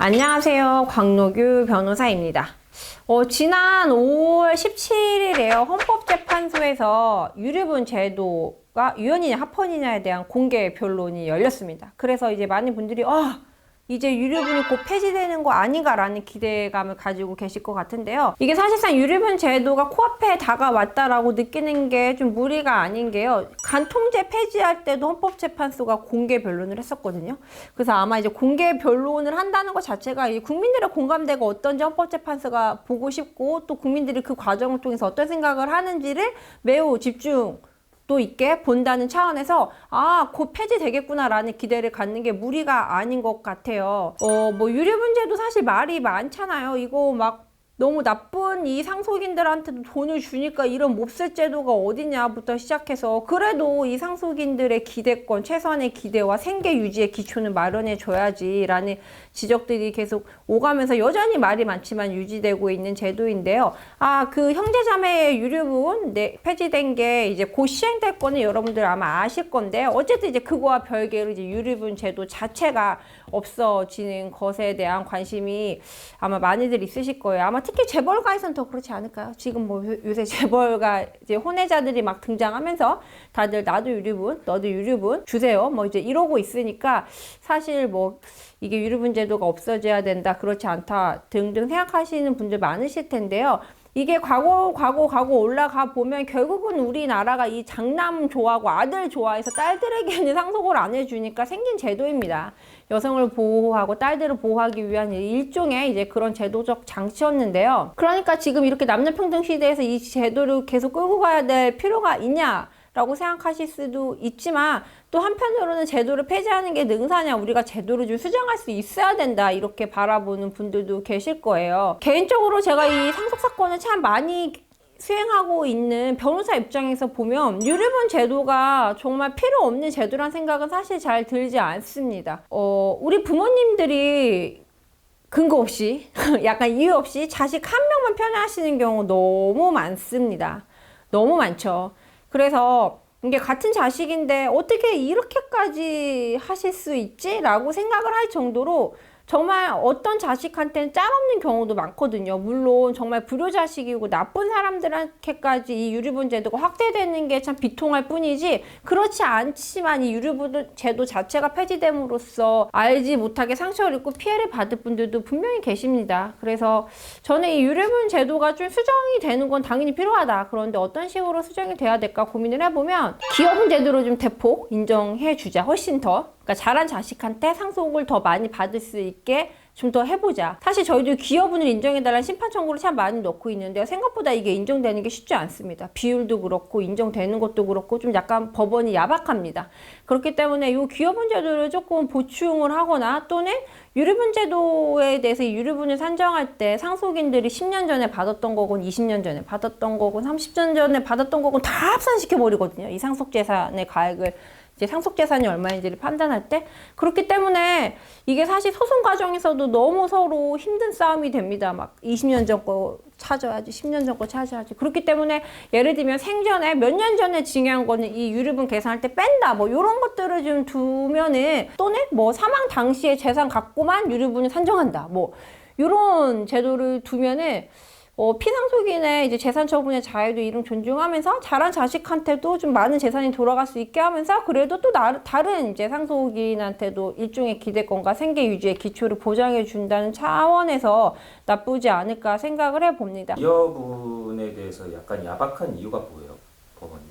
안녕하세요. 광노규 변호사입니다. 지난 5월 17일에요. 헌법재판소에서 유류분 제도가 유연이냐 합헌이냐에 대한 공개 변론이 열렸습니다. 그래서 이제 많은 분들이 이제 유류분이 곧 폐지되는 거 아닌가라는 기대감을 가지고 계실 것 같은데요. 이게 사실상 유류분 제도가 코앞에 다가왔다라고 느끼는 게 좀 무리가 아닌 게요. 간통죄 폐지할 때도 헌법재판소가 공개 변론을 했었거든요. 그래서 아마 이제 공개 변론을 한다는 것 자체가 이 국민들의 공감대가 어떤지 헌법재판소가 보고 싶고, 또 국민들이 그 과정을 통해서 어떤 생각을 하는지를 매우 집중 또 있게 본다는 차원에서 곧 폐지되겠구나라는 기대를 갖는 게 무리가 아닌 것 같아요. 유류분제도 사실 말이 많잖아요. 이거 막 너무 나쁜 이 상속인들한테도 돈을 주니까 이런 몹쓸 제도가 어디냐부터 시작해서, 그래도 이 상속인들의 기대권, 최소한의 기대와 생계 유지의 기초는 마련해 줘야지라는 지적들이 계속 오가면서 여전히 말이 많지만 유지되고 있는 제도인데요. 그 형제자매의 유류분 폐지된 게 이제 곧 시행될 거는 여러분들 아마 아실 건데, 어쨌든 이제 그거와 별개로 이제 유류분 제도 자체가 없어지는 것에 대한 관심이 아마 많이들 있으실 거예요. 아마 특히 재벌가에서는 더 그렇지 않을까요? 지금 뭐 요새 재벌가 이제 혼외자들이 막 등장하면서 다들 나도 유류분, 너도 유류분 주세요, 뭐 이제 이러고 있으니까 사실 뭐 이게 유류분 제도가 없어져야 된다, 그렇지 않다 등등 생각하시는 분들 많으실 텐데요. 이게 과거 올라가 보면 결국은 우리나라가 이 장남 좋아하고 아들 좋아해서 딸들에게는 상속을 안 해주니까 생긴 제도입니다. 여성을 보호하고 딸들을 보호하기 위한 일종의 이제 그런 제도적 장치였는데요. 그러니까 지금 이렇게 남녀평등 시대에서 이 제도를 계속 끌고 가야 될 필요가 있냐라고 생각하실 수도 있지만, 또 한편으로는 제도를 폐지하는 게 능사냐, 우리가 제도를 좀 수정할 수 있어야 된다, 이렇게 바라보는 분들도 계실 거예요. 개인적으로 제가 이 상속사건을 참 많이 수행하고 있는 변호사 입장에서 보면 유류분 제도가 정말 필요 없는 제도란 생각은 사실 잘 들지 않습니다. 우리 부모님들이 근거 없이 약간 이유 없이 자식 한 명만 편애하시는 경우 너무 많습니다. 너무 많죠. 그래서 이게 같은 자식인데 어떻게 이렇게까지 하실 수 있지? 라고 생각을 할 정도로 정말 어떤 자식한테는 짤 없는 경우도 많거든요. 물론 정말 불효자식이고 나쁜 사람들한테까지 이 유류분 제도가 확대되는 게 참 비통할 뿐이지, 그렇지 않지만 이 유류분 제도 자체가 폐지됨으로써 알지 못하게 상처를 입고 피해를 받을 분들도 분명히 계십니다. 그래서 저는 이 유류분 제도가 좀 수정이 되는 건 당연히 필요하다. 그런데 어떤 식으로 수정이 돼야 될까 고민을 해보면, 기여분 제도를 좀 대폭 인정해 주자. 훨씬 더, 그러니까 잘한 자식한테 상속을 더 많이 받을 수 있게 좀 더 해보자. 사실 저희도 기여분을 인정해달라는 심판 청구를 참 많이 넣고 있는데요. 생각보다 이게 인정되는 게 쉽지 않습니다. 비율도 그렇고 인정되는 것도 그렇고 좀 약간 법원이 야박합니다. 그렇기 때문에 이 기여분 제도를 조금 보충을 하거나, 또는 유류분 제도에 대해서 유류분을 산정할 때 상속인들이 10년 전에 받았던 거건 20년 전에 받았던 거건 30년 전에 받았던 거건 다 합산시켜 버리거든요. 이 상속재산의 가액을 이제 상속재산이 얼마인지를 판단할 때. 그렇기 때문에 이게 사실 소송 과정에서도 너무 서로 힘든 싸움이 됩니다. 막 20년 전 거 찾아야지, 10년 전 거 찾아야지. 그렇기 때문에 예를 들면 생전에 몇 년 전에 징여한 거는 이 유류분 계산할 때 뺀다, 뭐 이런 것들을 좀 두면은, 또는 뭐 사망 당시에 재산 갖고만 유류분을 산정한다, 뭐 이런 제도를 두면은 피상속인의 이제 재산 처분의 자유도 이름 존중하면서 잘한 자식한테도 좀 많은 재산이 돌아갈 수 있게 하면서, 그래도 또 다른 이제 상속인한테도 일종의 기대권과 생계 유지의 기초를 보장해 준다는 차원에서 나쁘지 않을까 생각을 해봅니다. 기여분에 대해서 약간 야박한 이유가 뭐예요, 법원이?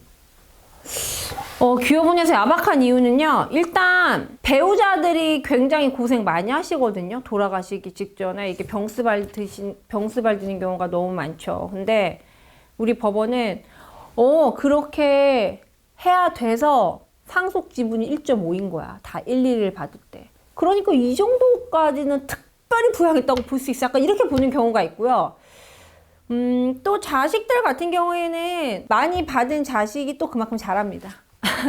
기여분에서 야박한 이유는요, 일단 배우자들이 굉장히 고생 많이 하시거든요. 돌아가시기 직전에 이게 병스발 드는 경우가 너무 많죠. 근데 우리 법원은 그렇게 해야 돼서 상속 지분이 1.5인 거야. 다 일일을 받을 때. 그러니까 이 정도까지는 특별히 부양했다고 볼 수 있어. 약간 이렇게 보는 경우가 있고요. 또 자식들 같은 경우에는 많이 받은 자식이 또 그만큼 잘합니다.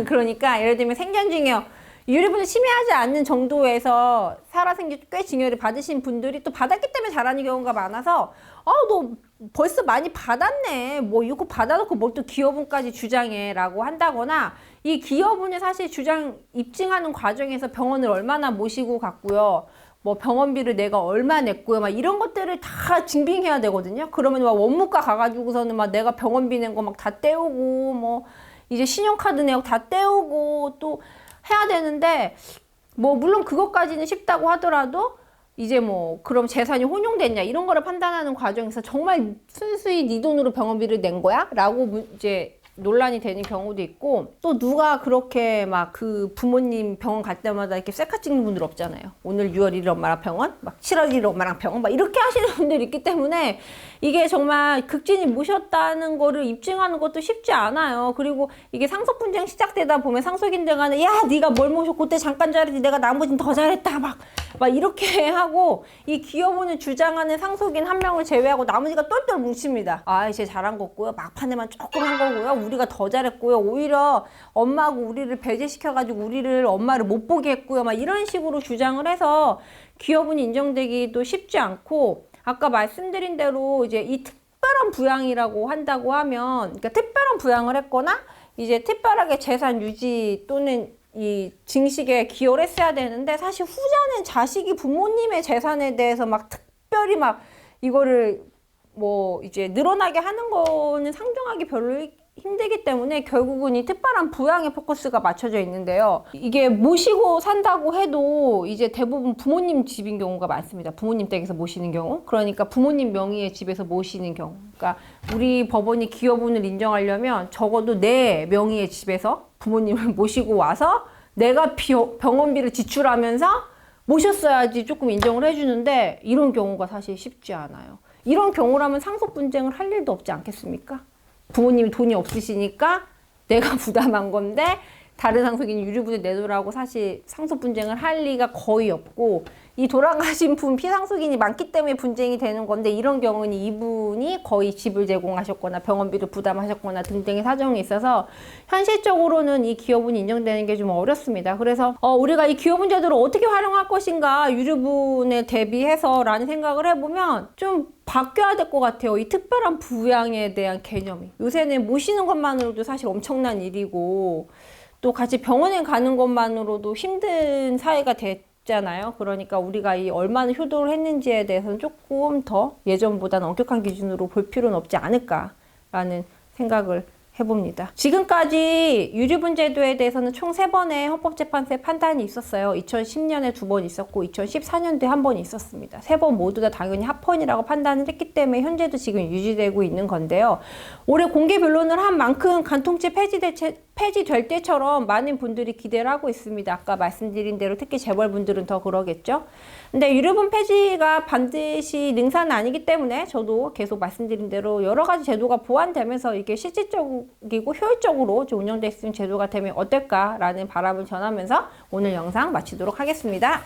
그러니까 예를 들면 생전징여, 유류분을 침해하지 않는 정도에서 살아생전 꽤 징여를 받으신 분들이 또 받았기 때문에 잘하는 경우가 많아서, 너 벌써 많이 받았네, 뭐 이거 받아놓고 뭘 또 기여분까지 주장해 라고 한다거나, 이 기여분을 사실 입증하는 과정에서 병원을 얼마나 모시고 갔고요, 뭐 병원비를 내가 얼마 냈고요. 막 이런 것들을 다 증빙해야 되거든요. 그러면 막 원무과 가가지고서는 막 내가 병원비 낸 거 막 다 떼우고 뭐 이제 신용카드 내역 다 떼우고 또 해야 되는데 뭐 물론 그것까지는 쉽다고 하더라도 이제 뭐 그럼 재산이 혼용됐냐 이런 거를 판단하는 과정에서 정말 순수히 네 돈으로 병원비를 낸 거야? 라고 이제 논란이 되는 경우도 있고 또 누가 그렇게 막 그 부모님 병원 갈 때마다 이렇게 셀카 찍는 분들 없잖아요. 오늘 6월 1일 엄마랑 병원, 막 7월 1일 엄마랑 병원 막 이렇게 하시는 분들이 있기 때문에 이게 정말 극진이 모셨다는 거를 입증하는 것도 쉽지 않아요. 그리고 이게 상속 분쟁 시작되다 보면 상속인들 간에 야 네가 뭘 모셨고 그때 잠깐 잘했지 내가 나머지는 더 잘했다 막 이렇게 하고 이 기여분을 주장하는 상속인 한 명을 제외하고 나머지가 똘똘 뭉칩니다. 아 이제 잘한 거고요. 막판에만 조금 한 거고요. 우리가 더 잘했고요. 오히려 엄마하고 우리를 배제시켜가지고 우리를 엄마를 못 보게 했고요. 막 이런 식으로 주장을 해서 기여분이 인정되기도 쉽지 않고 아까 말씀드린 대로 이제 이 특별한 부양이라고 한다고 하면 그러니까 특별한 부양을 했거나 이제 특별하게 재산 유지 또는 이 증식에 기여를 했어야 되는데 사실 후자는 자식이 부모님의 재산에 대해서 막 특별히 막 이거를 뭐 이제 늘어나게 하는 거는 상정하기 별로 힘들기 때문에 결국은 이 특별한 부양에 포커스가 맞춰져 있는데요. 이게 모시고 산다고 해도 이제 대부분 부모님 집인 경우가 많습니다. 부모님 댁에서 모시는 경우. 그러니까 부모님 명의의 집에서 모시는 경우. 그러니까 우리 법원이 기여분을 인정하려면 적어도 내 명의의 집에서 부모님을 모시고 와서 내가 병원비를 지출하면서 모셨어야지 조금 인정을 해주는데 이런 경우가 사실 쉽지 않아요. 이런 경우라면 상속 분쟁을 할 일도 없지 않겠습니까? 부모님이 돈이 없으시니까 내가 부담한 건데 다른 상속인이 유류분을 내놓으라고 사실 상속 분쟁을 할 리가 거의 없고 이 돌아가신 분 피상속인이 많기 때문에 분쟁이 되는 건데 이런 경우는 이분이 거의 집을 제공하셨거나 병원비를 부담하셨거나 등등의 사정이 있어서 현실적으로는 이 기여분이 인정되는 게 좀 어렵습니다. 그래서 우리가 이 기여분 제도를 어떻게 활용할 것인가 유류분에 대비해서 라는 생각을 해보면 좀 바뀌어야 될 것 같아요. 이 특별한 부양에 대한 개념이. 요새는 모시는 것만으로도 사실 엄청난 일이고 또 같이 병원에 가는 것만으로도 힘든 사회가 됐잖아요. 그러니까 우리가 이 얼마나 효도를 했는지에 대해서는 조금 더 예전보다는 엄격한 기준으로 볼 필요는 없지 않을까라는 생각을 해봅니다. 지금까지 유류분 제도에 대해서는 총 3번의 헌법재판소의 판단이 있었어요. 2010년에 2번 있었고 2014년도에 1번 있었습니다. 3번 모두 다 당연히 합헌이라고 판단을 했기 때문에 현재도 지금 유지되고 있는 건데요. 올해 공개 변론을 한 만큼 간통죄 폐지될 때처럼 많은 분들이 기대를 하고 있습니다. 아까 말씀드린 대로 특히 재벌분들은 더 그러겠죠. 근데 유류분 폐지가 반드시 능사는 아니기 때문에 저도 계속 말씀드린 대로 여러 가지 제도가 보완되면서 이게 실질적이고 효율적으로 운영될 수 있는 제도가 되면 어떨까라는 바람을 전하면서 오늘 영상 마치도록 하겠습니다.